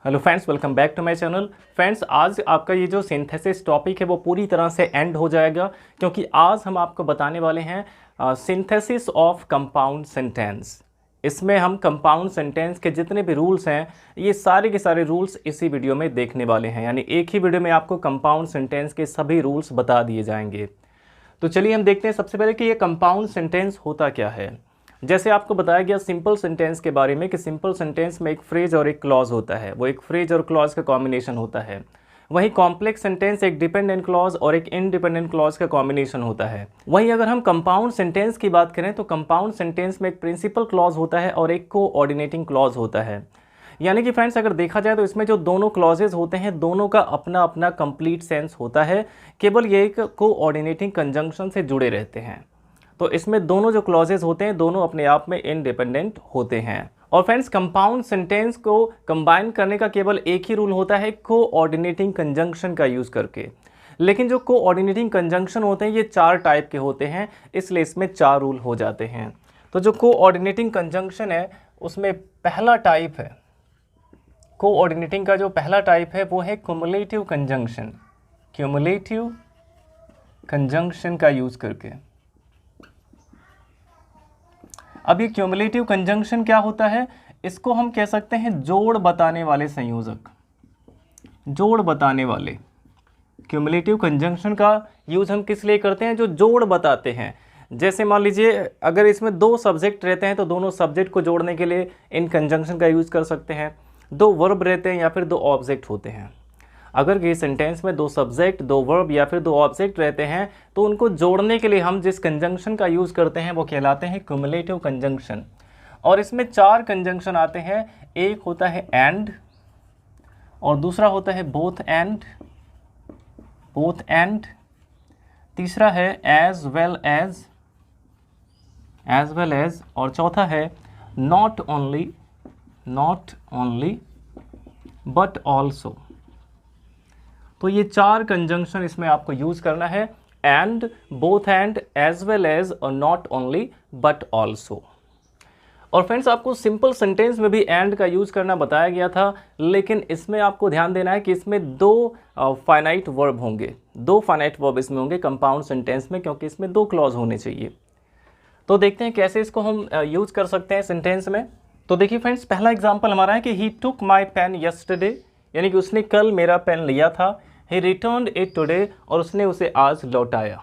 Hello friends, welcome back to my channel. Friends, आज आपका ये जो सिंथेसिस टॉपिक है वो पूरी तरह से एंड हो जाएगा, क्योंकि आज हम आपको बताने वाले हैं सिंथेसिस ऑफ कंपाउंड सेंटेंस। इसमें हम कंपाउंड सेंटेंस के जितने भी रूल्स हैं, ये सारे के सारे रूल्स इसी वीडियो में देखने वाले हैं। यानी एक ही वीडियो में आपको कंपाउंड सेंटेंस के सभी रूल्स बता दिए जाएंगे। तो चलिए हम देखते हैं सबसे पहले कि ये कंपाउंड सेंटेंस होता क्या है। जैसे आपको बताया गया सिंपल सेंटेंस के बारे में कि सिंपल सेंटेंस में एक फ्रेज और एक क्लॉज होता है, वो एक फ्रेज और क्लॉज का कॉम्बिनेशन होता है। वहीं कॉम्प्लेक्स सेंटेंस एक डिपेंडेंट क्लॉज और एक इंडिपेंडेंट क्लॉज का कॉम्बिनेशन होता है। वहीं अगर हम कंपाउंड सेंटेंस की बात करें तो कंपाउंड सेंटेंस में एक प्रिंसिपल क्लॉज होता है और एक कोऑर्डिनेटिंग क्लॉज होता है। यानी कि फ्रेंड्स, अगर देखा जाए तो इसमें जो दोनों क्लॉजेज होते हैं दोनों का अपना अपना कंप्लीट सेंस होता है, केवल ये एक कोऑर्डिनेटिंग कंजंक्शन से जुड़े रहते हैं। तो इसमें दोनों जो क्लॉजेज होते हैं दोनों अपने आप में इंडिपेंडेंट होते हैं। और फ्रेंड्स, कंपाउंड सेंटेंस को कंबाइन करने का केवल एक ही रूल होता है, कोऑर्डिनेटिंग कंजंक्शन का यूज़ करके। लेकिन जो कोऑर्डिनेटिंग कंजंक्शन होते हैं ये 4 टाइप के होते हैं, इसलिए इसमें 4 रूल हो जाते हैं। तो जो कोऑर्डिनेटिंग कंजंक्शन है उसमें पहला टाइप है, कोऑर्डिनेटिंग का जो पहला टाइप है वो है क्युमुलेटिव कंजंक्शन। क्युमुलेटिव कंजंक्शन का यूज़ करके। अब ये क्युमुलेटिव कंजंक्शन क्या होता है, इसको हम कह सकते हैं जोड़ बताने वाले संयोजक। जोड़ बताने वाले क्युमुलेटिव कंजंक्शन का यूज़ हम किस लिए करते हैं, जो जोड़ बताते हैं। जैसे मान लीजिए अगर इसमें 2 सब्जेक्ट रहते हैं तो दोनों सब्जेक्ट को जोड़ने के लिए इन कंजंक्शन का यूज़ कर सकते हैं। 2 वर्ब रहते हैं या फिर 2 ऑब्जेक्ट होते हैं। अगर ये सेंटेंस में 2 सब्जेक्ट, 2 वर्ब या फिर 2 ऑब्जेक्ट रहते हैं तो उनको जोड़ने के लिए हम जिस कंजंक्शन का यूज़ करते हैं वो कहलाते हैं क्युमुलेटिव कंजंक्शन। और इसमें 4 कंजंक्शन आते हैं। एक होता है एंड, और दूसरा होता है बोथ एंड, बोथ एंड। तीसरा है एज वेल एज, और चौथा है नॉट ओनली बट ऑल्सो। तो ये 4 कंजंक्शन इसमें आपको यूज़ करना है, and, both and, as well as और नॉट ओनली बट ऑल्सो। और फ्रेंड्स, आपको सिंपल सेंटेंस में भी एंड का यूज़ करना बताया गया था, लेकिन इसमें आपको ध्यान देना है कि इसमें 2 फाइनाइट वर्ब होंगे। 2 फाइनाइट वर्ब इसमें होंगे कंपाउंड सेंटेंस में, क्योंकि इसमें 2 क्लॉज होने चाहिए। तो देखते हैं कैसे इसको हम यूज़ कर सकते हैं सेंटेंस में। तो देखिए फ्रेंड्स, पहला एग्जाम्पल हमारा है कि he took my pen yesterday, यानी कि उसने कल मेरा पेन लिया था। ही रिटर्न्ड इट टुडे, और उसने उसे आज लौटाया।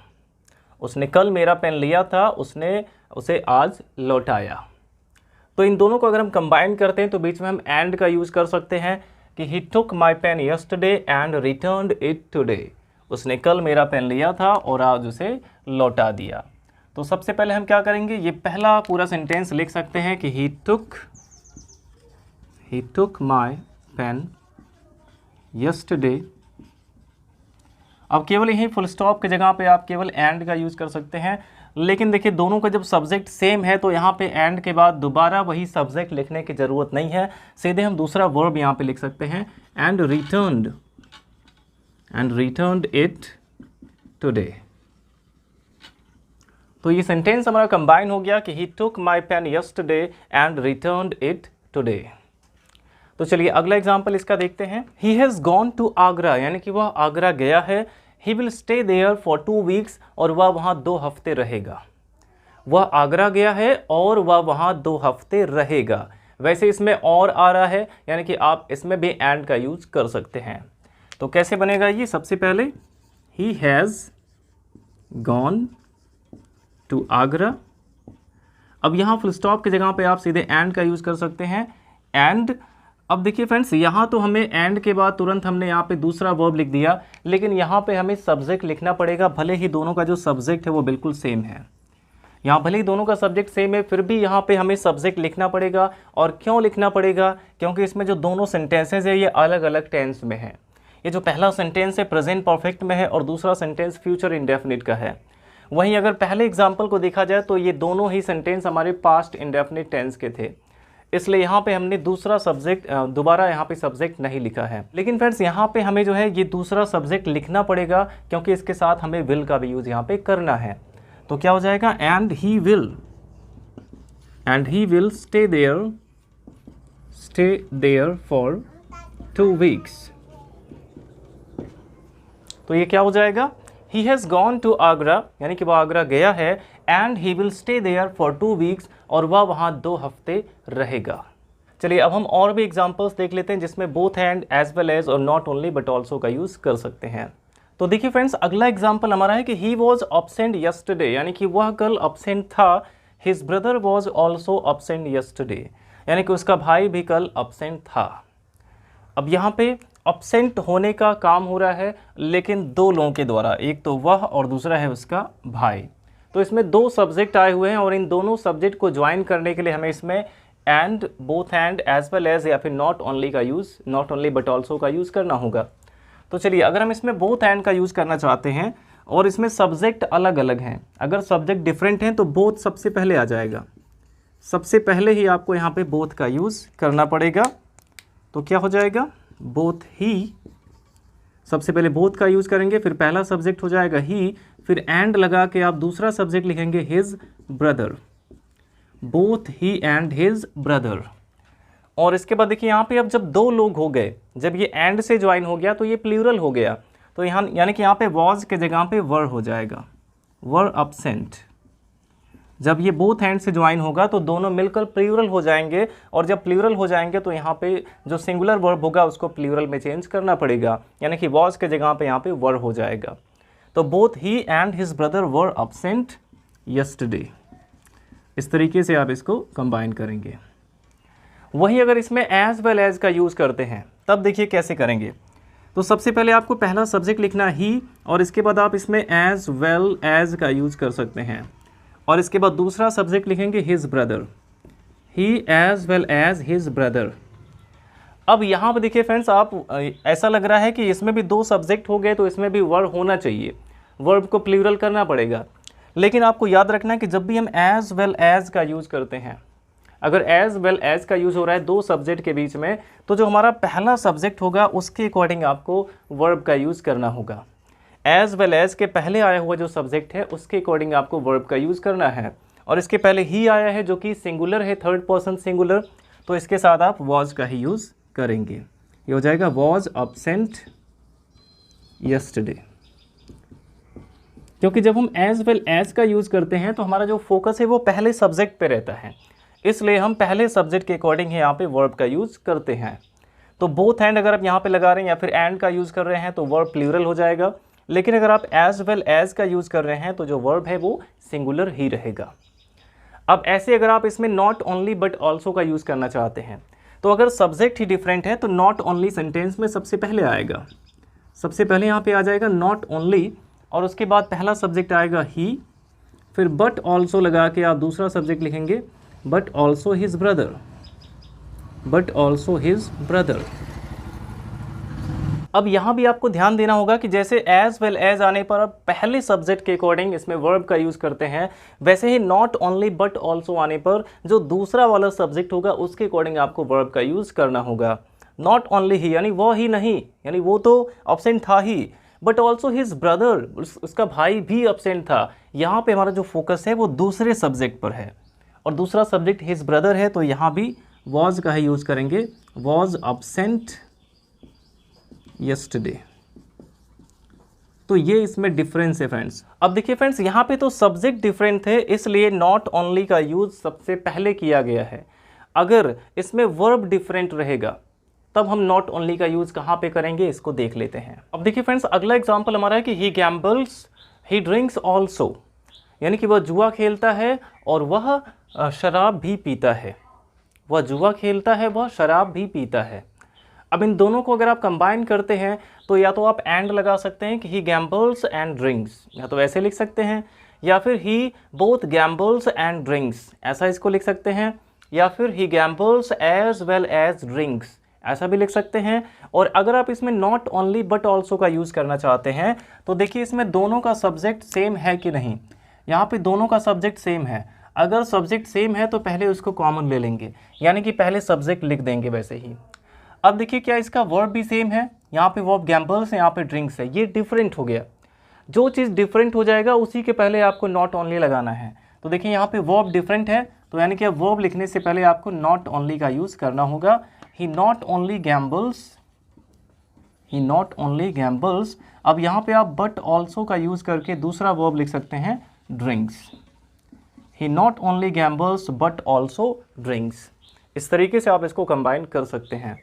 उसने कल मेरा पेन लिया था, उसने उसे आज लौटाया। तो इन दोनों को अगर हम कंबाइन करते हैं तो बीच में हम एंड का यूज़ कर सकते हैं कि he took my pen yesterday and returned it today. उसने कल मेरा पेन लिया था और आज उसे लौटा दिया। तो सबसे पहले हम क्या करेंगे, ये पहला पूरा सेंटेंस लिख सकते हैं कि he took my pen yesterday. अब केवल यहीं फुल स्टॉप की जगह पे आप केवल एंड का यूज़ कर सकते हैं, लेकिन देखिए दोनों का जब सब्जेक्ट सेम है तो यहाँ पे एंड के बाद दोबारा वही सब्जेक्ट लिखने की ज़रूरत नहीं है, सीधे हम दूसरा वर्ब यहाँ पे लिख सकते हैं, एंड रिटर्न्ड इट टुडे। तो ये सेंटेंस हमारा कंबाइन हो गया कि he took my pen yesterday and returned it today. तो चलिए अगला एग्जाम्पल इसका देखते हैं। He has gone to Agra, यानी कि वह आगरा गया है। He will stay there for 2 weeks, और वह वहाँ 2 हफ्ते रहेगा। वह आगरा गया है और वह वहाँ 2 हफ्ते रहेगा। वैसे इसमें और आ रहा है, यानी कि आप इसमें भी एंड का यूज कर सकते हैं। तो कैसे बनेगा ये, सबसे पहले he has gone to Agra. अब यहाँ फुल स्टॉप की जगह पे आप सीधे एंड का यूज कर सकते हैं, एंड। अब देखिए फ्रेंड्स, यहाँ तो हमें एंड के बाद तुरंत हमने यहाँ पे दूसरा वर्ब लिख दिया, लेकिन यहाँ पे हमें सब्जेक्ट लिखना पड़ेगा। भले ही दोनों का जो सब्जेक्ट है वो बिल्कुल सेम है, यहाँ भले ही दोनों का सब्जेक्ट सेम है, फिर भी यहाँ पे हमें सब्जेक्ट लिखना पड़ेगा। और क्यों लिखना पड़ेगा, क्योंकि इसमें जो दोनों सेंटेंसेज है ये अलग अलग टेंस में है। ये जो पहला सेंटेंस है प्रेजेंट परफेक्ट में है और दूसरा सेंटेंस फ्यूचर इंडेफिनिट का है। वहीं अगर पहले एग्जाम्पल को देखा जाए तो ये दोनों ही सेंटेंस हमारे पास्ट इंडेफिनिट टेंस के थे, इसलिए यहाँ पे हमने दूसरा सब्जेक्ट दोबारा यहाँ पे सब्जेक्ट नहीं लिखा है। लेकिन फ्रेंड्स, यहाँ पे हमें जो है ये दूसरा सब्जेक्ट लिखना पड़ेगा, क्योंकि इसके साथ हमें विल का भी यूज़ यहाँ पे करना है। तो क्या हो जाएगा, and he will stay there for 2 weeks। तो ये क्या हो जाएगा, he has gone to Agra, यानी कि वह आगरा गया है, and he will stay there for 2 weeks, और वह वहाँ 2 हफ्ते रहेगा। चलिए अब हम और भी एग्जांपल्स देख लेते हैं जिसमें both and as well as और नॉट ओनली बट ऑल्सो का यूज़ कर सकते हैं। तो देखिए फ्रेंड्स, अगला एग्जांपल हमारा है कि ही वॉज अब्सेंट यस्टरडे, यानी कि वह कल अब्सेंट था। His brother was also absent yesterday, यानी कि उसका भाई भी कल अब्सेंट था। अब यहाँ पे अब्सेंट होने का काम हो रहा है लेकिन 2 लोगों के द्वारा, एक तो वह और दूसरा है उसका भाई। तो इसमें 2 सब्जेक्ट आए हुए हैं और इन दोनों सब्जेक्ट को ज्वाइन करने के लिए हमें इसमें and, both and, as well as या फिर नॉट ओनली का use, not only but also का यूज़ करना होगा। तो चलिए अगर हम इसमें बोथ एंड का यूज़ करना चाहते हैं और इसमें सब्जेक्ट अलग अलग हैं, अगर सब्जेक्ट डिफरेंट हैं तो बोथ सबसे पहले आ जाएगा। सबसे पहले ही आपको यहाँ पे बोथ का यूज़ करना पड़ेगा। तो क्या हो जाएगा, बोथ ही, सबसे पहले बोथ का यूज़ करेंगे, फिर पहला सब्जेक्ट हो जाएगा ही, फिर एंड लगा के आप दूसरा सब्जेक्ट लिखेंगे his brother, both he and his brother. और इसके बाद देखिए यहाँ पे अब जब 2 लोग हो गए, जब ये एंड से ज्वाइन हो गया तो ये प्लूरल हो गया। तो यहाँ यानी कि यहाँ पे वॉज के जगह पे वर हो जाएगा, वर अब्सेंट। जब ये बोथ एंड से ज्वाइन होगा तो दोनों मिलकर प्लूरल हो जाएंगे, और जब प्लूरल हो जाएंगे तो यहाँ पे जो सिंगुलर वर्ब होगा उसको प्लूरल में चेंज करना पड़ेगा, यानी कि वॉज के जगह पे यहाँ पे वर हो जाएगा। तो both he and his brother were absent yesterday. इस तरीके से आप इसको कंबाइन करेंगे। वही अगर इसमें एज वेल एज का यूज़ करते हैं तब देखिए कैसे करेंगे। तो सबसे पहले आपको पहला सब्जेक्ट लिखना ही, और इसके बाद आप इसमें एज वेल एज का यूज़ कर सकते हैं, और इसके बाद दूसरा सब्जेक्ट लिखेंगे his brother, he as well as his brother. अब यहाँ पर देखिए फ्रेंड्स, आप ऐसा लग रहा है कि इसमें भी 2 सब्जेक्ट हो गए तो इसमें भी वर्ब होना चाहिए, वर्ब को प्लूरल करना पड़ेगा। लेकिन आपको याद रखना है कि जब भी हम एज वेल एज का यूज़ करते हैं, अगर एज वेल एज का यूज़ हो रहा है 2 सब्जेक्ट के बीच में, तो जो हमारा पहला सब्जेक्ट होगा उसके अकॉर्डिंग आपको वर्ब का यूज़ करना होगा। एज वेल एज के पहले आया हुआ जो सब्जेक्ट है उसके अकॉर्डिंग आपको वर्ब का यूज़ करना है, और इसके पहले ही आया है जो कि सिंगुलर है, 3rd पर्सन सिंगुलर, तो इसके साथ आप वॉज का ही यूज़ करेंगे। ये हो जाएगा वॉज अब्सेंट यस्टरडे। क्योंकि जब हम एज वेल एज का यूज़ करते हैं तो हमारा जो फोकस है वो पहले सब्जेक्ट पे रहता है, इसलिए हम पहले सब्जेक्ट के अकॉर्डिंग ही यहाँ पे वर्ब का यूज़ करते हैं। तो बोथ एंड अगर आप यहाँ पे लगा रहे हैं या फिर एंड का यूज़ कर रहे हैं तो वर्ब प्लूरल हो जाएगा, लेकिन अगर आप एज वेल एज का यूज़ कर रहे हैं तो जो वर्ब है वो सिंगुलर ही रहेगा। अब ऐसे अगर आप इसमें नॉट ओनली बट ऑल्सो का यूज़ करना चाहते हैं, तो अगर सब्जेक्ट ही डिफरेंट है तो नॉट ओनली सेंटेंस में सबसे पहले आएगा। सबसे पहले यहाँ पे आ जाएगा नॉट ओनली, और उसके बाद पहला सब्जेक्ट आएगा ही, फिर बट ऑल्सो लगा के आप दूसरा सब्जेक्ट लिखेंगे but also his brother, but also his brother. अब यहाँ भी आपको ध्यान देना होगा कि जैसे एज वेल एज आने पर आप पहले सब्जेक्ट के अकॉर्डिंग इसमें वर्ब का यूज़ करते हैं, वैसे ही नॉट ओनली बट ऑल्सो आने पर जो दूसरा वाला सब्जेक्ट होगा उसके अकॉर्डिंग आपको वर्ब का यूज़ करना होगा। नॉट ओनली ही यानी वो ही नहीं, यानी वो तो अब्सेंट था ही, बट ऑल्सो हिज ब्रदर, उसका भाई भी अब्सेंट था। यहाँ पे हमारा जो फोकस है वो दूसरे सब्जेक्ट पर है, और दूसरा सब्जेक्ट हिज ब्रदर है, तो यहाँ भी वॉज का ही यूज़ करेंगे, वॉज अब्सेंट यस्टरडे। तो ये इसमें डिफरेंस है फ्रेंड्स। अब देखिए फ्रेंड्स, यहाँ पे तो सब्जेक्ट डिफरेंट थे इसलिए नॉट ओनली का यूज़ सबसे पहले किया गया है। अगर इसमें वर्ब डिफरेंट रहेगा तब हम नॉट ओनली का यूज़ कहाँ पे करेंगे, इसको देख लेते हैं। अब देखिए फ्रेंड्स, अगला एग्जाम्पल हमारा है कि ही गैम्बल्स ही ड्रिंक्स ऑल्सो, यानी कि वह जुआ खेलता है और वह शराब भी पीता है। वह जुआ खेलता है, वह शराब भी पीता है। अब इन दोनों को अगर आप कंबाइन करते हैं तो या तो आप एंड लगा सकते हैं कि ही गैम्बल्स एंड ड्रिंक्स, या तो ऐसे लिख सकते हैं, या फिर he both gambles and drinks, ऐसा इसको लिख सकते हैं, या फिर he gambles as well as drinks, ऐसा भी लिख सकते हैं। और अगर आप इसमें नॉट ओनली बट ऑल्सो का यूज़ करना चाहते हैं तो देखिए इसमें दोनों का सब्जेक्ट सेम है कि नहीं। यहाँ पे दोनों का सब्जेक्ट सेम है, अगर सब्जेक्ट सेम है तो पहले उसको कॉमन ले लेंगे, यानी कि पहले सब्जेक्ट लिख देंगे वैसे ही। अब देखिए क्या इसका वर्ब भी सेम है, यहाँ पे वर्ब गैम्बल्स है, यहाँ पे ड्रिंक्स है, ये डिफरेंट हो गया। जो चीज़ डिफरेंट हो जाएगा उसी के पहले आपको नॉट ओनली लगाना है। तो देखिए यहाँ पे वर्ब डिफरेंट है, तो यानी कि वर्ब लिखने से पहले आपको नॉट ओनली का यूज़ करना होगा। He not only gambles he not only gambles. अब यहाँ पे आप बट ऑल्सो का यूज़ करके दूसरा वर्ब लिख सकते हैं drinks. He not only gambles but also drinks. इस तरीके से आप इसको कंबाइन कर सकते हैं।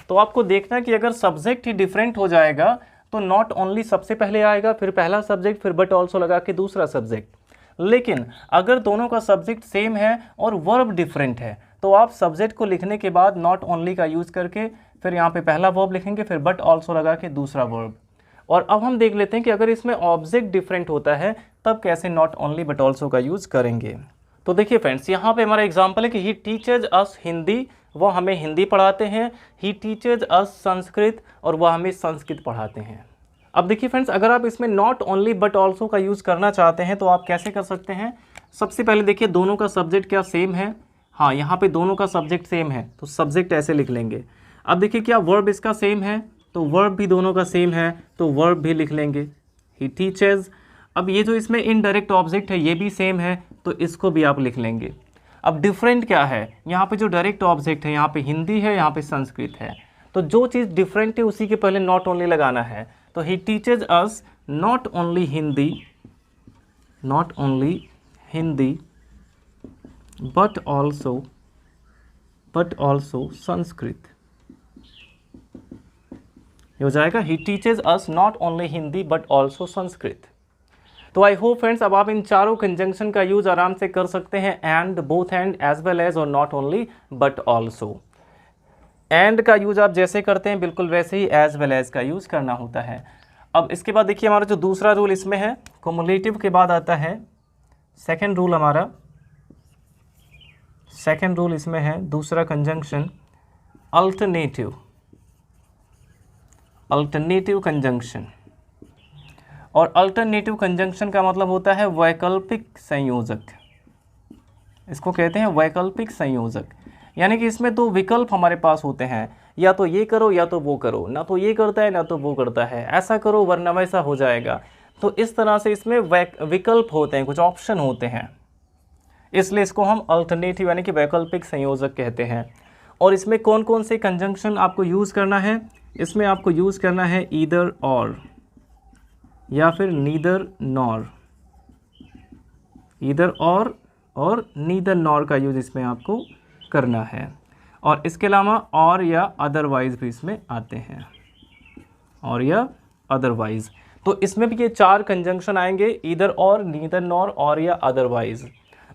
तो आपको देखना कि अगर सब्जेक्ट ही डिफरेंट हो जाएगा तो नॉट ओनली सबसे पहले आएगा, फिर पहला सब्जेक्ट, फिर बट ऑल्सो लगा के दूसरा सब्जेक्ट। लेकिन अगर दोनों का सब्जेक्ट सेम है और वर्ब डिफरेंट है तो आप सब्जेक्ट को लिखने के बाद नॉट ओनली का यूज़ करके फिर यहाँ पे पहला वर्ब लिखेंगे, फिर बट ऑल्सो लगा के दूसरा वर्ब। और अब हम देख लेते हैं कि अगर इसमें ऑब्जेक्ट डिफरेंट होता है तब कैसे नॉट ओनली बट ऑल्सो का यूज़ करेंगे। तो देखिए फ्रेंड्स, यहाँ पे हमारा एग्जाम्पल है कि ही टीचर्स अस हिंदी, वो हमें हिंदी पढ़ाते हैं। ही टीचर्स अस संस्कृत, और वह हमें संस्कृत पढ़ाते हैं। अब देखिए फ्रेंड्स, अगर आप इसमें नॉट ओनली बट ऑल्सो का यूज़ करना चाहते हैं तो आप कैसे कर सकते हैं। सबसे पहले देखिए दोनों का सब्जेक्ट क्या सेम है। हाँ, यहाँ पे दोनों का सब्जेक्ट सेम है तो सब्जेक्ट ऐसे लिख लेंगे। अब देखिए क्या वर्ब इसका सेम है, तो वर्ब भी दोनों का सेम है तो वर्ब भी लिख लेंगे ही टीचर्स। अब ये जो इसमें इनडायरेक्ट ऑब्जेक्ट है ये भी सेम है तो इसको भी आप लिख लेंगे। अब डिफरेंट क्या है, यहाँ पे जो डायरेक्ट ऑब्जेक्ट है यहाँ पे हिंदी है, यहाँ पे संस्कृत है, तो जो चीज़ डिफरेंट है उसी के पहले नॉट ओनली लगाना है। तो he teaches us not only Hindi, not only Hindi but also Sanskrit. ये हो जाएगा he teaches us not only Hindi but also Sanskrit. तो आई होप फ्रेंड्स अब आप इन चारों कंजंक्शन का यूज आराम से कर सकते हैं, and, both and, as well as, और not only but also. And का यूज आप जैसे करते हैं बिल्कुल वैसे ही एज वेल एज का यूज करना होता है। अब इसके बाद देखिए हमारा जो दूसरा रूल इसमें है, क्युमुलेटिव के बाद आता है सेकेंड रूल। हमारा सेकेंड रूल इसमें है दूसरा कंजंक्शन अल्टरनेटिव, अल्टरनेटिव कंजंक्शन। और अल्टरनेटिव कंजंक्शन का मतलब होता है वैकल्पिक संयोजक। इसको कहते हैं वैकल्पिक संयोजक, यानी कि इसमें दो विकल्प हमारे पास होते हैं, या तो ये करो या तो वो करो, ना तो ये करता है ना तो वो करता है, ऐसा करो वरना वैसा हो जाएगा। तो इस तरह से इसमें विकल्प होते हैं, कुछ ऑप्शन होते हैं, इसलिए इसको हम अल्टरनेटिव यानी कि वैकल्पिक संयोजक कहते हैं। और इसमें कौन कौन से कंजंक्शन आपको यूज़ करना है, इसमें आपको यूज़ करना है ईदर और, या फिर नीदर नॉर, ईदर और नीदर नॉर का यूज़ इसमें आपको करना है। और इसके अलावा और या अदरवाइज़ भी इसमें आते हैं, और या अदरवाइज़। तो इसमें भी ये चार कंजंक्शन आएंगे, ईदर और, नीदर नॉर, और या अदरवाइज़।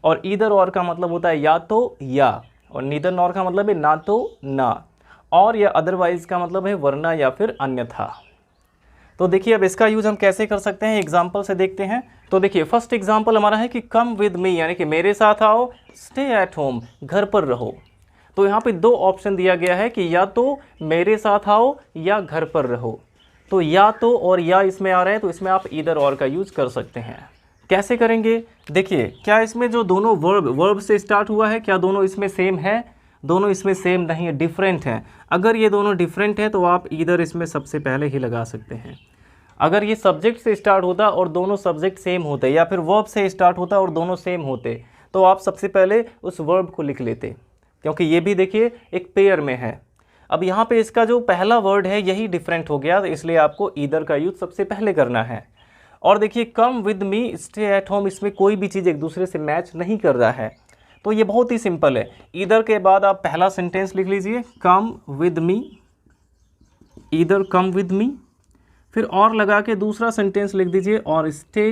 और ईदर और का मतलब होता है या तो या, और नीदर नॉर का मतलब है ना तो ना, और या अदरवाइज़ का मतलब है वरना या फिर अन्यथा। तो देखिए अब इसका यूज़ हम कैसे कर सकते हैं, एग्जाम्पल से देखते हैं। तो देखिए फर्स्ट एग्जाम्पल हमारा है कि कम विद मी, यानी कि मेरे साथ आओ, स्टे एट होम, घर पर रहो। तो यहाँ पे दो ऑप्शन दिया गया है कि या तो मेरे साथ आओ या घर पर रहो। तो या तो और या इसमें आ रहा है तो इसमें आप ईदर और का यूज़ कर सकते हैं। कैसे करेंगे, देखिए क्या इसमें जो दोनों वर्ब से स्टार्ट हुआ है, क्या दोनों इसमें सेम है, दोनों इसमें सेम नहीं है, डिफरेंट हैं। अगर ये दोनों डिफरेंट है तो आप ईदर इसमें सबसे पहले ही लगा सकते हैं। अगर ये सब्जेक्ट से स्टार्ट होता और दोनों सब्जेक्ट सेम होते, या फिर वर्ब से स्टार्ट होता और दोनों सेम होते, तो आप सबसे पहले उस वर्ब को लिख लेते, क्योंकि ये भी देखिए एक पेयर में है। अब यहाँ पे इसका जो पहला वर्ड है यही डिफरेंट हो गया, तो इसलिए आपको ईदर का यूज़ सबसे पहले करना है। और देखिए come with me, stay at home, इसमें कोई भी चीज़ एक दूसरे से मैच नहीं कर रहा है, तो ये बहुत ही सिंपल है। ईदर के बाद आप पहला सेंटेंस लिख लीजिए come with me, either come with me, फिर और लगा के दूसरा सेंटेंस लिख दीजिए और stay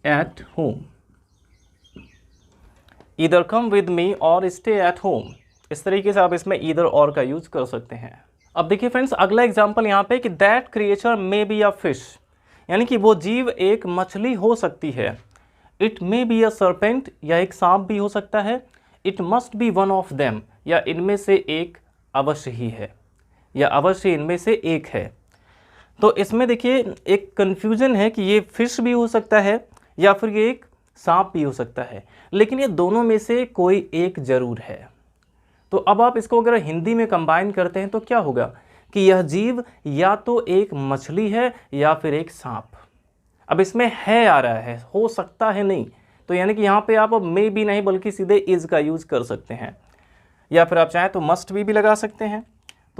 at home, either come with me और स्टे एट होम। इस तरीके से आप इसमें ईदर और का यूज कर सकते हैं। अब देखिए फ्रेंड्स अगला एग्जांपल यहाँ पे कि that creature may be a fish, यानी कि वो जीव एक मछली हो सकती है। It may be a serpent, या एक सांप भी हो सकता है। It must be one of them, या इनमें से एक अवश्य ही है, या अवश्य इनमें से एक है। तो इसमें देखिए एक कन्फ्यूजन है कि ये फिश भी हो सकता है या फिर ये एक सांप भी हो सकता है, लेकिन ये दोनों में से कोई एक जरूर है। तो अब आप इसको अगर हिंदी में कंबाइन करते हैं तो क्या होगा कि यह जीव या तो एक मछली है या फिर एक सांप। अब इसमें है आ रहा है, हो सकता है नहीं, तो यानी कि यहाँ पे आप अब मे भी नहीं बल्कि सीधे इज का यूज़ कर सकते हैं, या फिर आप चाहें तो मस्ट भी लगा सकते हैं।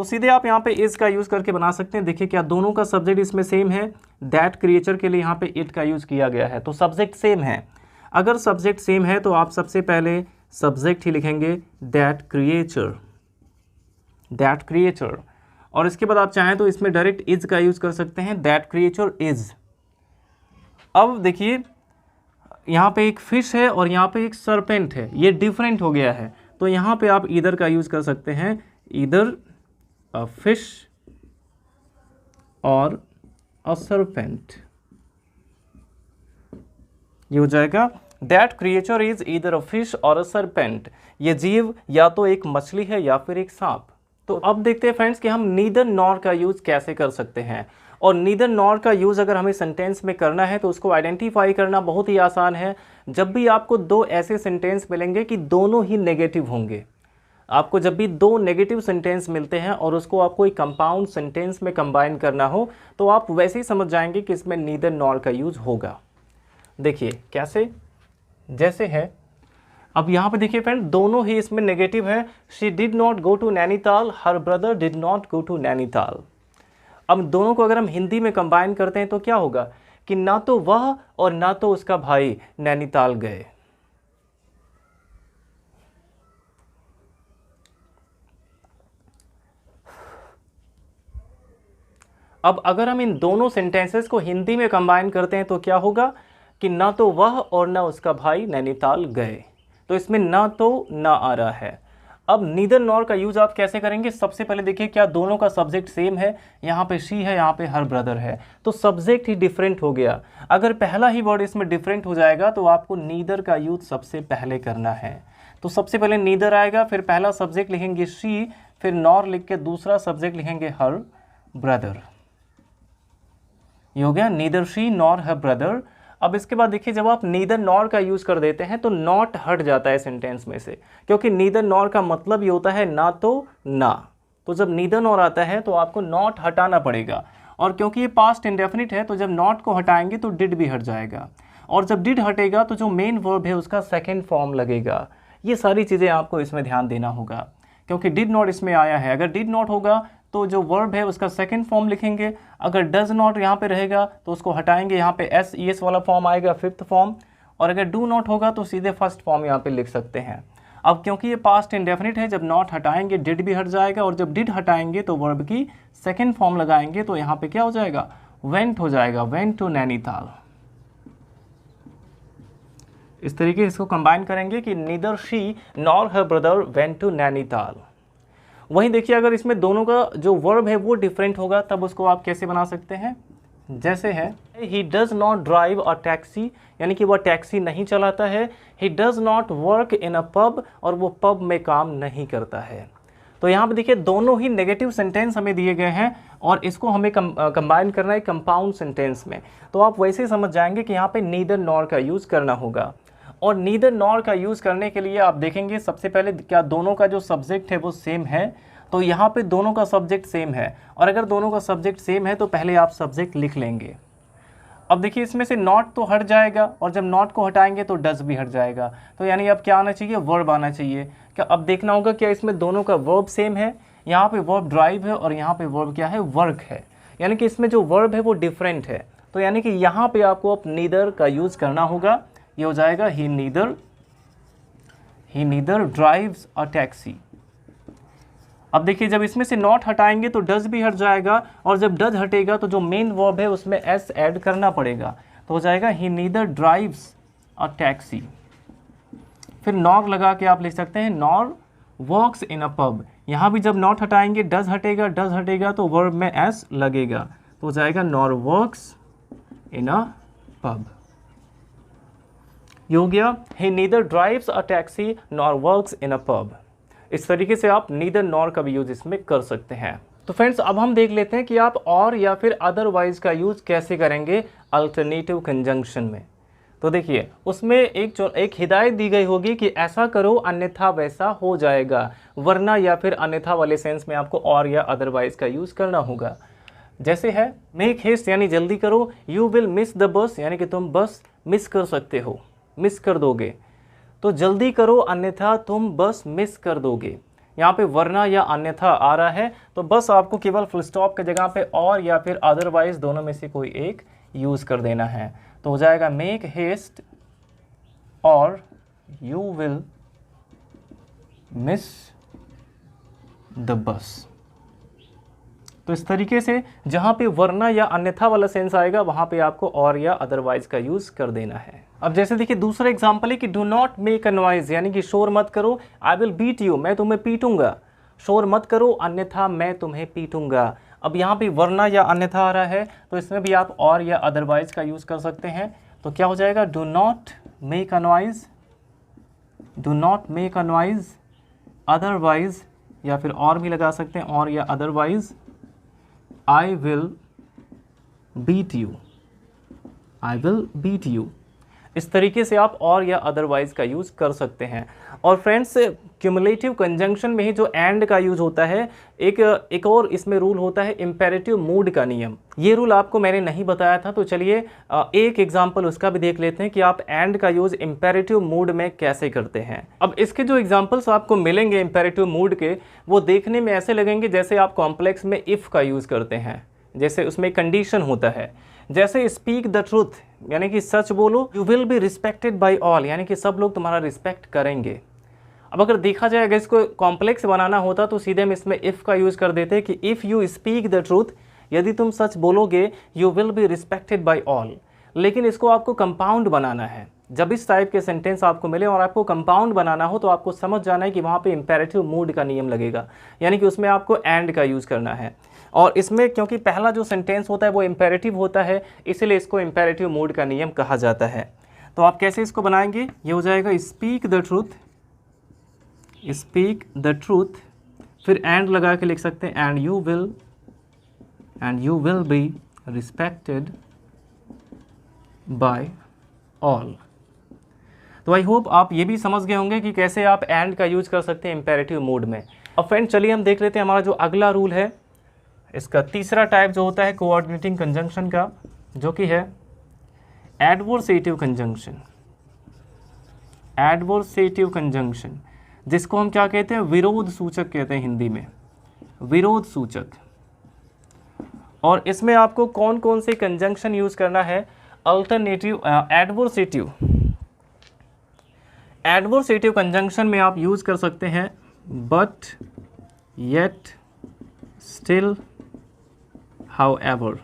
तो सीधे आप यहाँ पे इज का यूज़ करके बना सकते हैं। देखिए क्या दोनों का सब्जेक्ट इसमें सेम है, दैट क्रिएचर के लिए यहाँ पे इट का यूज़ किया गया है, तो सब्जेक्ट सेम है। अगर सब्जेक्ट सेम है तो आप सबसे पहले सब्जेक्ट ही लिखेंगे दैट क्रिएचर, दैट क्रिएचर, और इसके बाद आप चाहें तो इसमें डायरेक्ट इज का यूज़ कर सकते हैं, दैट क्रिएचर इज। अब देखिए यहाँ पे एक फिश है और यहाँ पे एक सरपेंट है, ये डिफरेंट हो गया है, तो यहाँ पे आप ईदर का यूज़ कर सकते हैं, ईदर अ फिश और अ सरपेंट। ये हो जाएगा that creature is either a fish और अ सरपेंट। ये जीव या तो एक मछली है या फिर एक सांप। तो अब देखते हैं फ्रेंड्स कि हम नीदर नॉर का यूज़ कैसे कर सकते हैं। और नीदर नॉर का यूज़ अगर हमें सेंटेंस में करना है तो उसको आइडेंटिफाई करना बहुत ही आसान है। जब भी आपको दो ऐसे सेंटेंस मिलेंगे कि दोनों ही नेगेटिव होंगे, आपको जब भी दो नेगेटिव सेंटेंस मिलते हैं और उसको आपको एक कंपाउंड सेंटेंस में कंबाइन करना हो, तो आप वैसे ही समझ जाएंगे कि इसमें नीदर नॉर का यूज़ होगा। देखिए कैसे, जैसे है, अब यहाँ पे देखिए फ्रेंड दोनों ही इसमें नेगेटिव है। She did not go to Nainital, her brother did not go to Nainital. अब दोनों को अगर हम हिंदी में कंबाइन करते हैं तो क्या होगा कि ना तो वह और ना तो उसका भाई नैनीताल गए। अब अगर हम इन दोनों सेंटेंसेस को हिंदी में कंबाइन करते हैं तो क्या होगा कि ना तो वह और ना उसका भाई नैनीताल गए। तो इसमें ना तो ना आ रहा है। अब नीदर नॉर का यूज़ आप कैसे करेंगे? सबसे पहले देखिए क्या दोनों का सब्जेक्ट सेम है, यहाँ पे शी है, यहाँ पे हर ब्रदर है, तो सब्जेक्ट ही डिफरेंट हो गया। अगर पहला ही वर्ड इसमें डिफरेंट हो जाएगा तो आपको नीदर का यूज़ सबसे पहले करना है। तो सबसे पहले नीदर आएगा, फिर पहला सब्जेक्ट लिखेंगे शी, फिर नॉर लिख के दूसरा सब्जेक्ट लिखेंगे हर ब्रदर। ये हो गया neither she nor her brother. अब इसके बाद देखिए जब आप नीदर नॉर का यूज़ कर देते हैं तो नॉट हट जाता है सेंटेंस में से, क्योंकि नीदर नॉर का मतलब ये होता है ना तो ना। तो जब नीदर नॉर आता है तो आपको नॉट हटाना पड़ेगा, और क्योंकि ये पास्ट इंडेफिनिट है तो जब नॉट को हटाएंगे तो डिड भी हट जाएगा, और जब डिड हटेगा तो जो मेन वर्ब है उसका सेकेंड फॉर्म लगेगा। ये सारी चीज़ें आपको इसमें ध्यान देना होगा, क्योंकि डिड नॉट इसमें आया है। अगर डिड नॉट होगा तो जो वर्ब है उसका सेकंड फॉर्म लिखेंगे, अगर डज नॉट यहाँ पे रहेगा तो उसको हटाएंगे, यहाँ पे एस ई एस वाला फॉर्म आएगा फिफ्थ फॉर्म, और अगर डू नॉट होगा तो सीधे फर्स्ट फॉर्म यहाँ पे लिख सकते हैं। अब क्योंकि ये पास्ट इंडेफिनिट है, जब नॉट हटाएंगे डिड भी हट जाएगा, और जब डिड हटाएंगे तो वर्ब की सेकेंड फॉर्म लगाएंगे, तो यहाँ पे क्या हो जाएगा, वेंट हो जाएगा, वेंट टू नैनीताल। इस तरीके से इसको कंबाइन करेंगे कि neither she nor her brother went to Nainital. वहीं देखिए अगर इसमें दोनों का जो वर्ब है वो डिफरेंट होगा तब उसको आप कैसे बना सकते हैं? जैसे है he does not drive a taxi, यानी कि वह टैक्सी नहीं चलाता है। He does not work in a pub, और वो पब में काम नहीं करता है। तो यहाँ पे देखिए दोनों ही नेगेटिव सेंटेंस हमें दिए गए हैं और इसको हमें कंबाइन करना है कंपाउंड सेंटेंस में। तो आप वैसे ही समझ जाएंगे कि यहाँ पे नीदर नॉर का यूज़ करना होगा। और नीदर नॉर का यूज़ करने के लिए आप देखेंगे सबसे पहले क्या दोनों का जो सब्जेक्ट है वो सेम है, तो यहाँ पे दोनों का सब्जेक्ट सेम है, और अगर दोनों का सब्जेक्ट सेम है तो पहले आप सब्जेक्ट लिख लेंगे। अब देखिए इसमें से नॉट तो हट जाएगा, और जब नॉट को हटाएंगे तो डज भी हट जाएगा, तो यानी अब क्या आना चाहिए, वर्ब आना चाहिए। क्या अब देखना होगा क्या इसमें दोनों का वर्ब सेम है? यहाँ पे वर्ब ड्राइव है और यहाँ पे वर्ब क्या है, वर्क है, यानी कि इसमें जो वर्ब है वो डिफरेंट है। तो यानी कि यहाँ पे आपको अब नीदर का यूज़ करना होगा। ये हो जाएगा ही नीदर ड्राइव्स अ टैक्सी। अब देखिए जब इसमें से नॉट हटाएंगे तो डज भी हट जाएगा, और जब डज हटेगा तो जो मेन वर्ब है उसमें एस ऐड करना पड़ेगा, तो हो जाएगा ही नीदर ड्राइव्स अ टैक्सी। फिर नॉर लगा के आप लिख सकते हैं nor works in a pub. यहाँ भी जब नॉट हटाएंगे डज हटेगा तो वर्ब में एस लगेगा, तो हो जाएगा nor works in a pub. ये हो गया he neither drives a taxi nor works in a pub. इस तरीके से आप नीदर नॉर का भी यूज़ इसमें कर सकते हैं। तो फ्रेंड्स अब हम देख लेते हैं कि आप और या फिर अदरवाइज का यूज़ कैसे करेंगे अल्टरनेटिव कंजंक्शन में। तो देखिए उसमें एक हिदायत दी गई होगी कि ऐसा करो अन्यथा वैसा हो जाएगा, वरना या फिर अन्यथा वाले सेंस में आपको और या अदरवाइज का यूज़ करना होगा। जैसे है मेक हेस्ट यानी जल्दी करो, you will miss the bus यानी कि तुम बस मिस कर सकते हो, मिस कर दोगे। तो जल्दी करो अन्यथा तुम बस मिस कर दोगे, यहाँ पे वरना या अन्यथा आ रहा है, तो बस आपको केवल फुल स्टॉप की जगह पे और या फिर अदरवाइज दोनों में से कोई एक यूज़ कर देना है। तो हो जाएगा मेक हेस्ट और you will miss the bus. तो इस तरीके से जहाँ पे वरना या अन्यथा वाला सेंस आएगा वहाँ पे आपको और या अदरवाइज का यूज़ कर देना है। अब जैसे देखिए दूसरा एग्जाम्पल है कि do not make a noise, यानी कि शोर मत करो, आई विल बीट यू, मैं तुम्हें पीटूंगा। शोर मत करो अन्यथा मैं तुम्हें पीटूंगा। अब यहाँ पे वरना या अन्यथा आ रहा है, तो इसमें भी आप और या अदरवाइज का यूज़ कर सकते हैं। तो क्या हो जाएगा, do not make a noise, do not make a noise, otherwise, या फिर और भी लगा सकते हैं और या otherwise I will beat you, I will beat you. इस तरीके से आप और या अदरवाइज का यूज़ कर सकते हैं। और फ्रेंड्स क्यूमुलेटिव कंजंक्शन में ही जो एंड का यूज़ होता है, एक और इसमें रूल होता है इम्पेरेटिव मूड का नियम। ये रूल आपको मैंने नहीं बताया था, तो चलिए एक एग्जांपल उसका भी देख लेते हैं कि आप एंड का यूज़ इम्पेरेटिव मूड में कैसे करते हैं। अब इसके जो एग्जांपल्स आपको मिलेंगे इम्पेरेटिव मूड के, वो देखने में ऐसे लगेंगे जैसे आप कॉम्प्लेक्स में इफ़ का यूज़ करते हैं, जैसे उसमें कंडीशन होता है। जैसे स्पीक द ट्रूथ, यानी कि सच बोलो, you will be respected by all, यानी कि सब लोग तुम्हारा रिस्पेक्ट करेंगे। अब अगर देखा जाए अगर इसको कॉम्प्लेक्स बनाना होता तो सीधे हम इसमें इफ़ का यूज़ कर देते कि if you speak the truth, यदि तुम सच बोलोगे, you will be respected by all. लेकिन इसको आपको कंपाउंड बनाना है। जब इस टाइप के सेंटेंस आपको मिले और आपको कंपाउंड बनाना हो तो आपको समझ जाना है कि वहाँ पे इम्पेरेटिव मूड का नियम लगेगा, यानी कि उसमें आपको एंड का यूज़ करना है। और इसमें क्योंकि पहला जो सेंटेंस होता है वो इम्पेरेटिव होता है, इसीलिए इसको इम्पेरेटिव मूड का नियम कहा जाता है। तो आप कैसे इसको बनाएंगे, ये हो जाएगा speak the truth, speak the truth, फिर एंड लगा के लिख सकते हैं and you will be respected by all. तो आई होप आप ये भी समझ गए होंगे कि कैसे आप एंड का यूज़ कर सकते हैं इम्पेरेटिव मूड में। अब फ्रेंड चलिए हम देख लेते हैं हमारा जो अगला रूल है, इसका तीसरा टाइप जो होता है कोऑर्डिनेटिंग कंजंक्शन का, जो कि है एडवर्सेटिव कंजंक्शन। एडवर्सेटिव कंजंक्शन, जिसको हम क्या कहते हैं, विरोध सूचक कहते हैं हिंदी में, विरोध सूचक। और इसमें आपको कौन कौन से कंजंक्शन यूज़ करना है, अल्टरनेटिव एडवर्सेटिव। एडवर्सेटिव कंजंक्शन में आप यूज़ कर सकते हैं बट, येट, स्टिल, हाउएवर।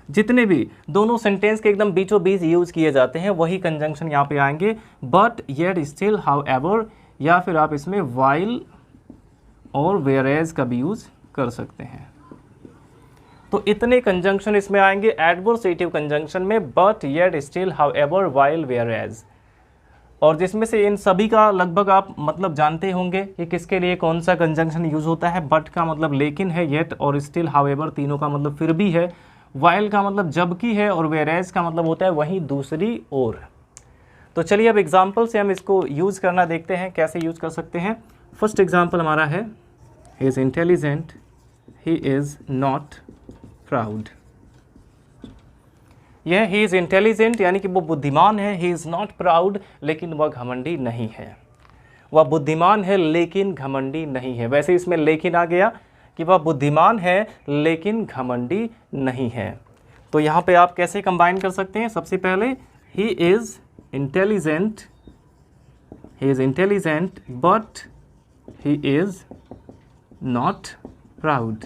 जितने भी दोनों सेंटेंस के एकदम बीचों बीच यूज़ किए जाते हैं वही कंजंक्शन यहाँ पे आएंगे, बट, येट, स्टिल, हाउएवर, या फिर आप इसमें वाइल और वेयरएज का भी यूज़ कर सकते हैं। तो इतने कंजंक्शन इसमें आएंगे एडवर्सेटिव कंजंक्शन में, but, yet, still, however, while, whereas. और जिसमें से इन सभी का लगभग आप मतलब जानते होंगे कि किसके लिए कौन सा कंजंक्शन यूज़ होता है। बट का मतलब लेकिन है, येट और स्टिल, हाउएवर तीनों का मतलब फिर भी है, वाइल का मतलब जबकि है, और वेयरएज का मतलब होता है वहीं दूसरी ओर। तो चलिए अब एग्जाम्पल से हम इसको यूज़ करना देखते हैं कैसे यूज़ कर सकते हैं। फर्स्ट एग्जाम्पल हमारा है, he is intelligent, he is not proud. यह ही इज़ इंटेलिजेंट यानी कि वो बुद्धिमान है, ही इज़ नॉट प्राउड लेकिन वह घमंडी नहीं है। वह बुद्धिमान है लेकिन घमंडी नहीं है। वैसे इसमें लेकिन आ गया कि वह बुद्धिमान है लेकिन घमंडी नहीं है। तो यहाँ पे आप कैसे कंबाइन कर सकते हैं, सबसे पहले he is intelligent, he is intelligent but he is not proud.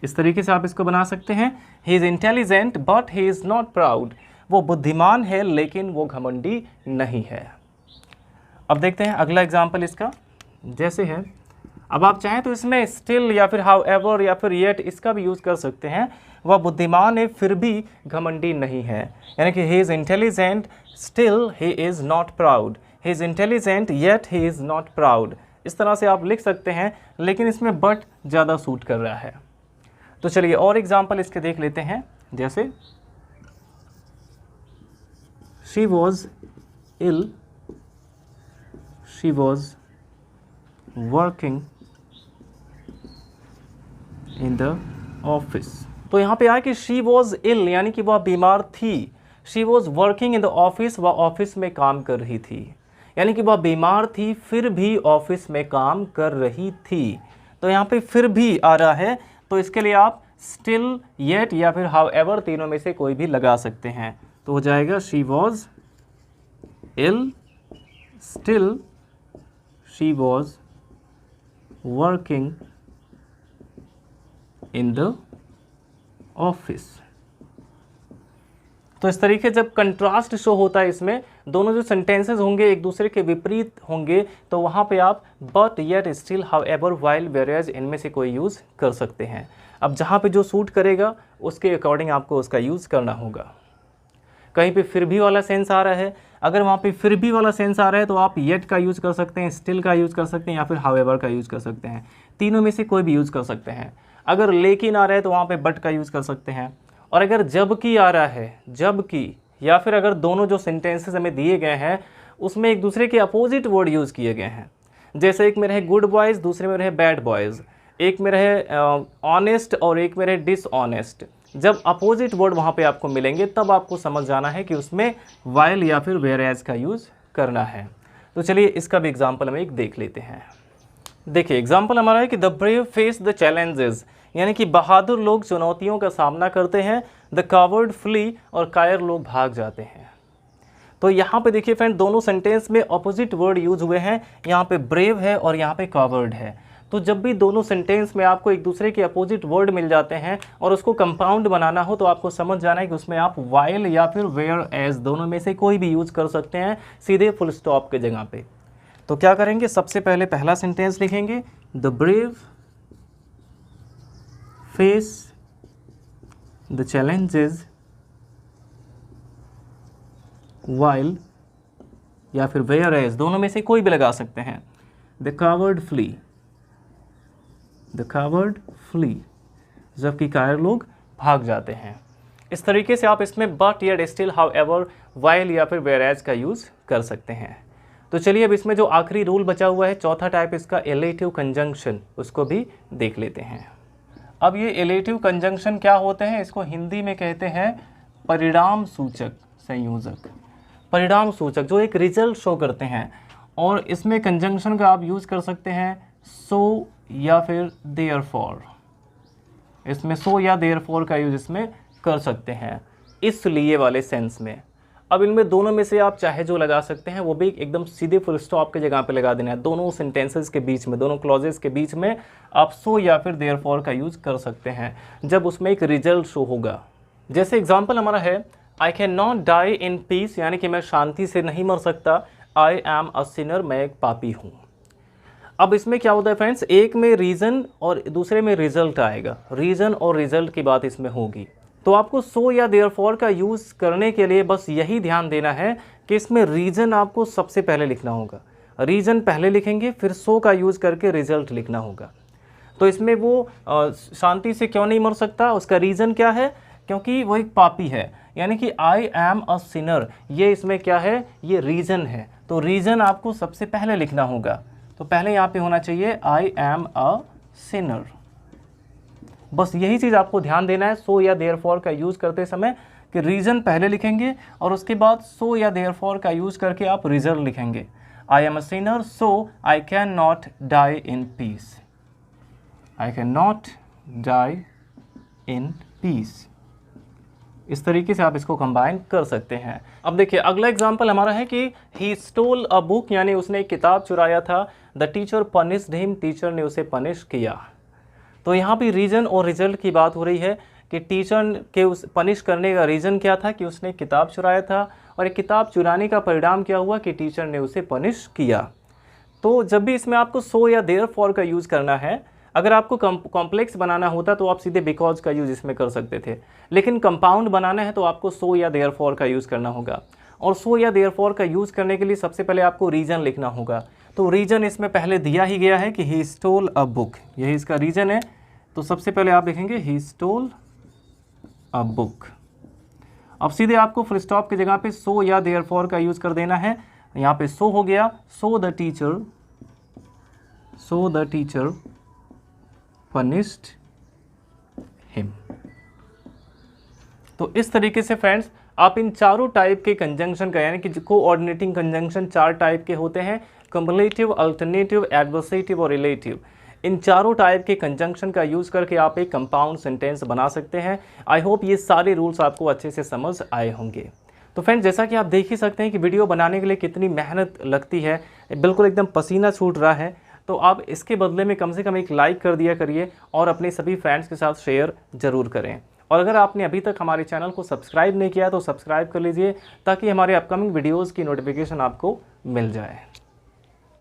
इस तरीके से आप इसको बना सकते हैं, he is intelligent but he is not proud. वो बुद्धिमान है लेकिन वो घमंडी नहीं है। अब देखते हैं अगला एग्जाम्पल इसका, जैसे है, अब आप चाहें तो इसमें स्टिल या फिर हाउएवर या फिर येट इसका भी यूज़ कर सकते हैं। वह बुद्धिमान है फिर भी घमंडी नहीं है, यानी कि he is intelligent still he is not proud, he is intelligent yet he is not proud. इस तरह से आप लिख सकते हैं, लेकिन इसमें बट ज़्यादा सूट कर रहा है। तो चलिए और एग्जाम्पल इसके देख लेते हैं, जैसे she was ill, she was working in the office. तो यहाँ पे आया कि शी वॉज इल यानी कि वह बीमार थी, she was working in the office, वह ऑफिस में काम कर रही थी। यानी कि वह बीमार थी फिर भी ऑफिस में काम कर रही थी। तो यहाँ पे फिर भी आ रहा है, तो इसके लिए आप स्टिल, येट या फिर हाउएवर तीनों में से कोई भी लगा सकते हैं। तो हो जाएगा she was ill, still she was working in the office. तो इस तरीके जब कंट्रास्ट शो होता है, इसमें दोनों जो सेंटेंसेस होंगे एक दूसरे के विपरीत होंगे, तो वहाँ पे आप but, yet, still, however, while, whereas इनमें से कोई यूज़ कर सकते हैं। अब जहाँ पे जो सूट करेगा उसके अकॉर्डिंग आपको उसका यूज़ करना होगा। कहीं पे फिर भी वाला सेंस आ रहा है, अगर वहाँ पे फिर भी वाला सेंस आ रहा है तो आप येट का यूज़ कर सकते हैं, स्टिल का यूज़ कर सकते हैं या फिर हाउएवर का यूज़ कर सकते हैं। तीनों में से कोई भी यूज़ कर सकते हैं। अगर लेकिन आ रहा है तो वहाँ पे बट का यूज़ कर सकते हैं। और अगर जबकि आ रहा है, जबकि, या फिर अगर दोनों जो सेंटेंसेस हमें दिए गए हैं उसमें एक दूसरे के अपोजिट वर्ड यूज़ किए गए हैं, जैसे एक में रहे गुड बॉयज़, दूसरे में रहे बैड बॉयज़, एक में रहे ऑनेस्ट और एक में रहे डिसऑनेस्ट, जब अपोजिट वर्ड वहाँ पे आपको मिलेंगे तब आपको समझ जाना है कि उसमें व्हाइल या फिर वेयरएज का यूज़ करना है। तो चलिए इसका भी एग्जाम्पल हम एक देख लेते हैं। देखिए एग्जाम्पल हमारा है कि the brave face the challenges, यानी कि बहादुर लोग चुनौतियों का सामना करते हैं। द कावर्ड फ्ली, और कायर लोग भाग जाते हैं। तो यहाँ पे देखिए फ्रेंड, दोनों सेंटेंस में ऑपोजिट वर्ड यूज हुए हैं। यहाँ पे ब्रेव है और यहाँ पे कावर्ड है। तो जब भी दोनों सेंटेंस में आपको एक दूसरे के अपोजिट वर्ड मिल जाते हैं और उसको कंपाउंड बनाना हो तो आपको समझ जाना है कि उसमें आप व्हाइल या फिर वेयर एज दोनों में से कोई भी यूज़ कर सकते हैं सीधे फुल स्टॉप के जगह पे। तो क्या करेंगे, सबसे पहले पहला सेंटेंस लिखेंगे, the brave face the challenges while, या फिर वेयर एज दोनों में से कोई भी लगा सकते हैं। The coward flee, the coward flee, जबकि कायर लोग भाग जाते हैं। इस तरीके से आप इसमें but, yet, still, however, while या फिर वेयर एज का यूज़ कर सकते हैं। तो चलिए अब इसमें जो आखिरी रूल बचा हुआ है, चौथा टाइप इसका एलेटिव कंजंक्शन, उसको भी देख लेते हैं। अब ये एलेटिव कंजंक्शन क्या होते हैं, इसको हिंदी में कहते हैं परिणाम सूचक संयोजक। परिणाम सूचक जो एक रिजल्ट शो करते हैं, और इसमें कंजंक्शन का आप यूज़ कर सकते हैं सो या फिर देयरफॉर। इसमें सो या देयरफॉर का यूज़ इसमें कर सकते हैं, इसलिए वाले सेंस में। अब इनमें दोनों में से आप चाहे जो लगा सकते हैं, वो भी एकदम सीधे फुल स्टॉप के जगह पे लगा देना है। दोनों सेंटेंसेस के बीच में, दोनों क्लॉजेस के बीच में आप सो या फिर देयरफॉर का यूज़ कर सकते हैं जब उसमें एक रिजल्ट शो होगा। जैसे एग्जाम्पल हमारा है, I can not die in peace, यानी कि मैं शांति से नहीं मर सकता। आई एम अ सिनर, मैं एक पापी हूँ। अब इसमें क्या होता है फ्रेंड्स, एक में रीज़न और दूसरे में रिजल्ट आएगा, रीज़न और रिजल्ट की बात इसमें होगी। तो आपको सो या देयरफॉर का यूज़ करने के लिए बस यही ध्यान देना है कि इसमें रीज़न आपको सबसे पहले लिखना होगा। रीज़न पहले लिखेंगे, फिर सो का यूज़ करके रिजल्ट लिखना होगा। तो इसमें वो शांति से क्यों नहीं मर सकता, उसका रीज़न क्या है, क्योंकि वो एक पापी है, यानी कि आई एम अ सिनर, ये इसमें क्या है, ये रीज़न है। तो रीज़न आपको सबसे पहले लिखना होगा। तो पहले यहाँ पे होना चाहिए आई एम अ सिनर। बस यही चीज़ आपको ध्यान देना है सो या देयरफॉर का यूज़ करते समय, कि रीज़न पहले लिखेंगे और उसके बाद सो या देयरफॉर का यूज़ करके आप रिजल्ट लिखेंगे। I am a sinner so I can not die in peace, I can not die in peace. इस तरीके से आप इसको कंबाइन कर सकते हैं। अब देखिए अगला एग्जांपल हमारा है कि ही स्टोल अ बुक, यानी उसने एक किताब चुराया था। The teacher punished him, teacher ने उसे पनिश किया। तो यहाँ भी रीज़न और रिजल्ट की बात हो रही है कि टीचर के उस पनिश करने का रीज़न क्या था कि उसने किताब चुराया था, और एक किताब चुराने का परिणाम क्या हुआ कि टीचर ने उसे पनिश किया। तो जब भी इसमें आपको सो या देयरफॉर का यूज़ करना है, अगर आपको कॉम्प्लेक्स बनाना होता तो आप सीधे बिकॉज का यूज़ इसमें कर सकते थे, लेकिन कंपाउंड बनाना है तो आपको सो या देयरफॉर का यूज़ करना होगा। और सो या देयरफॉर का यूज़ करने के लिए सबसे पहले आपको रीज़न लिखना होगा। तो रीज़न इसमें पहले दिया ही गया है कि ही स्टोल अ बुक, यही इसका रीज़न है। तो सबसे पहले आप लिखेंगे ही स्टोल अ बुक। अब सीधे आपको फुल स्टॉप की जगह पे सो या देयरफॉर का यूज़ कर देना है। यहाँ पे सो हो गया, so the teacher punished him। तो इस तरीके से फ्रेंड्स आप इन चारों टाइप के कंजंक्शन का, यानी कि कोऑर्डिनेटिंग कंजंक्शन 4 टाइप के होते हैं, कम्पलेटिव, अल्टरनेटिव, एडवर्सेटिव और रिलेटिव। इन चारों टाइप के कंजंक्शन का यूज़ करके आप एक कंपाउंड सेंटेंस बना सकते हैं। आई होप ये सारे रूल्स आपको अच्छे से समझ आए होंगे। तो फ्रेंड्स, जैसा कि आप देख ही सकते हैं कि वीडियो बनाने के लिए कितनी मेहनत लगती है, बिल्कुल एकदम पसीना छूट रहा है। तो आप इसके बदले में कम से कम एक लाइक कर दिया करिए और अपने सभी फ्रेंड्स के साथ शेयर ज़रूर करें। और अगर आपने अभी तक हमारे चैनल को सब्सक्राइब नहीं किया तो सब्सक्राइब कर लीजिए, ताकि हमारे अपकमिंग वीडियोज़ की नोटिफिकेशन आपको मिल जाए।